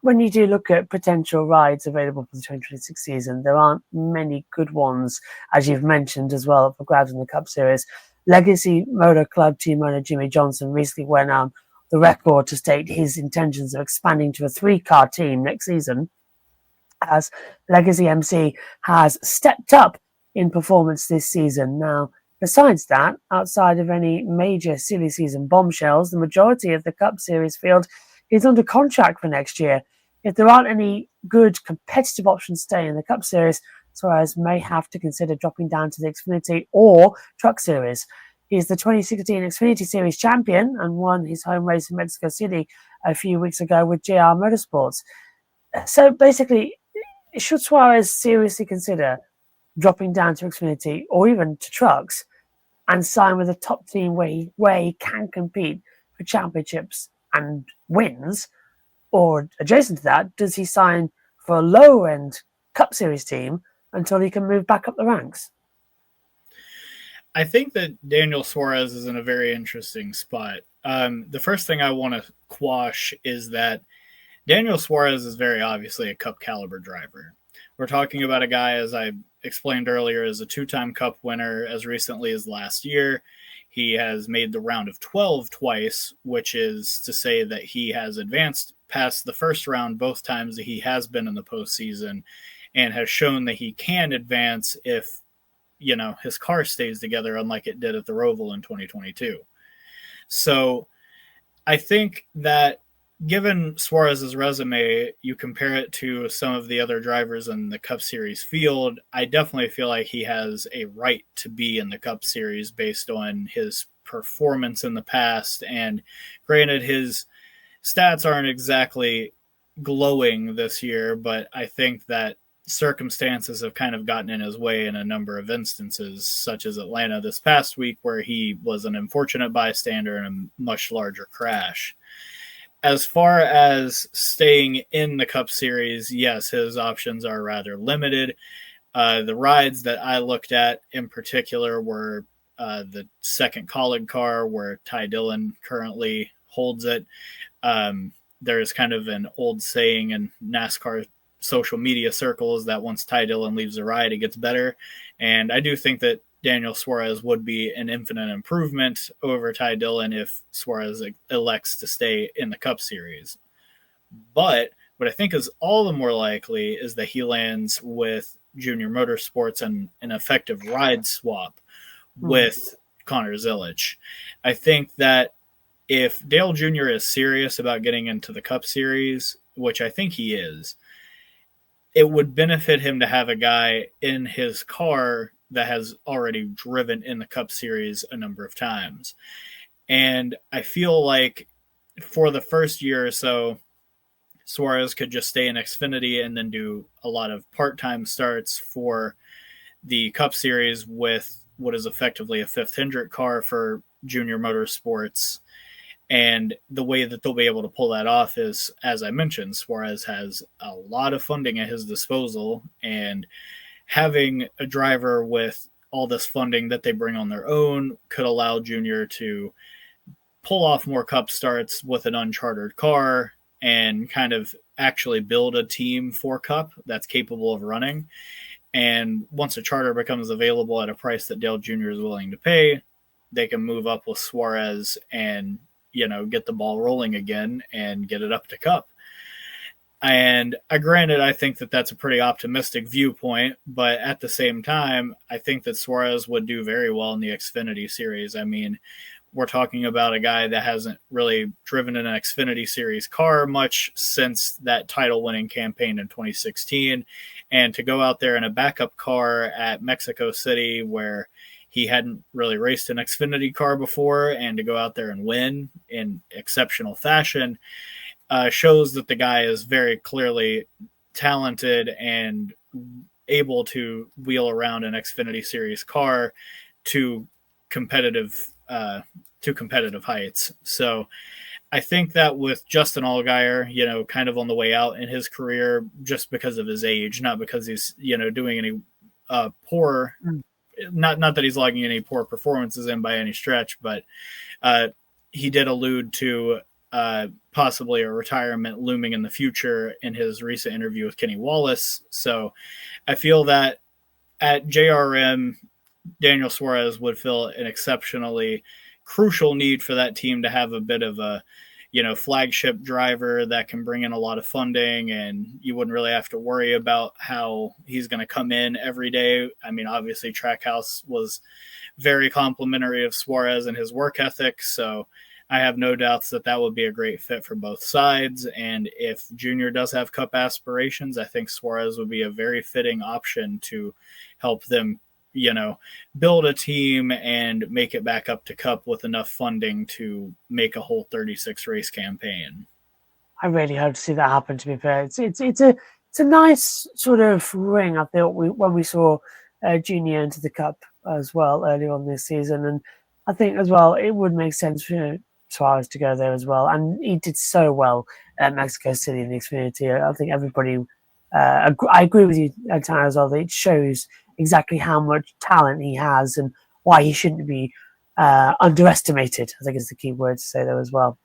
when you do look at potential rides available for the 2026 season, there aren't many good ones, as you've mentioned as well, for grabs in the Cup Series. Legacy Motor Club team owner Jimmy Johnson recently went on the record to state his intentions of expanding to a three-car team next season, as Legacy MC has stepped up in performance this season. Now, besides that, outside of any major silly season bombshells, the majority of the Cup Series field is under contract for next year. If there aren't any good competitive options staying in the Cup Series, Suarez may have to consider dropping down to the Xfinity or Truck Series. He is the 2016 Xfinity Series champion and won his home race in Mexico City a few weeks ago with JR Motorsports. So basically, should Suarez seriously consider dropping down to Xfinity or even to trucks and sign with a top team where he can compete for championships and wins? Or adjacent to that, does he sign for a low-end Cup Series team until he can move back up the ranks? I think that Daniel Suarez is in a very interesting spot. The first thing I want to quash is that Daniel Suarez is very obviously a Cup caliber driver. We're talking about a guy, as I explained earlier, as a two-time Cup winner as recently as last year. He has made the round of 12 twice, which is to say that he has advanced past the first round both times that he has been in the postseason, and has shown that he can advance if, his car stays together, unlike it did at the Roval in 2022. So I think that given Suarez's resume, you compare it to some of the other drivers in the Cup Series field, I definitely feel like he has a right to be in the Cup Series based on his performance in the past. And granted, his stats aren't exactly glowing this year, but I think that circumstances have kind of gotten in his way in a number of instances, such as Atlanta this past week, where he was an unfortunate bystander in a much larger crash. As far as staying in the Cup Series, yes, his options are rather limited. The rides that I looked at in particular were the second Colleague car, where Ty Dillon currently holds it. There's kind of an old saying in NASCAR social media circles that once Ty Dillon leaves the ride, it gets better. And I do think that Daniel Suarez would be an infinite improvement over Ty Dillon if Suarez elects to stay in the Cup Series. But what I think is all the more likely is that he lands with Junior Motorsports and an effective ride swap with Connor Zilisch. I think that if Dale Jr. is serious about getting into the Cup Series, which I think he is, it would benefit him to have a guy in his car that has already driven in the Cup Series a number of times. And I feel like for the first year or so, Suarez could just stay in Xfinity and then do a lot of part-time starts for the Cup Series with what is effectively a fifth Hendrick car for Junior Motorsports. And the way that they'll be able to pull that off is, as I mentioned, Suarez has a lot of funding at his disposal, and having a driver with all this funding that they bring on their own could allow Junior to pull off more Cup starts with an unchartered car and kind of actually build a team for Cup that's capable of running. And once a charter becomes available at a price that Dale Jr. is willing to pay, they can move up with Suarez and get the ball rolling again and get it up to Cup. And granted, I think that that's a pretty optimistic viewpoint, but at the same time, I think that Suarez would do very well in the Xfinity Series. I mean, we're talking about a guy that hasn't really driven in an Xfinity Series car much since that title-winning campaign in 2016, and to go out there in a backup car at Mexico City where he hadn't really raced an Xfinity car before, and to go out there and win in exceptional fashion shows that the guy is very clearly talented and able to wheel around an Xfinity Series car to competitive heights. So I think that with Justin Allgaier, kind of on the way out in his career, just because of his age, not because he's doing any poor. Not that he's logging any poor performances in by any stretch, but he did allude to possibly a retirement looming in the future in his recent interview with Kenny Wallace. So I feel that at JRM, Daniel Suárez would fill an exceptionally crucial need for that team to have a bit of a, flagship driver that can bring in a lot of funding, and you wouldn't really have to worry about how he's going to come in every day. I mean, obviously Trackhouse was very complimentary of Suárez and his work ethic, so I have no doubts that that would be a great fit for both sides. And if Junior does have Cup aspirations, I think Suárez would be a very fitting option to help them, build a team and make it back up to Cup with enough funding to make a whole 36 race campaign. I really hope to see that happen, to be fair. It's a nice sort of ring, I thought, when we saw Junior into the Cup as well earlier on this season. And I think as well, it would make sense for Suárez to go there as well. And he did so well at Mexico City in the Xfinity. I think everybody, I agree with you, Tanner, as well, that it shows exactly how much talent he has and why he shouldn't be underestimated, I think is the key word to say there as well.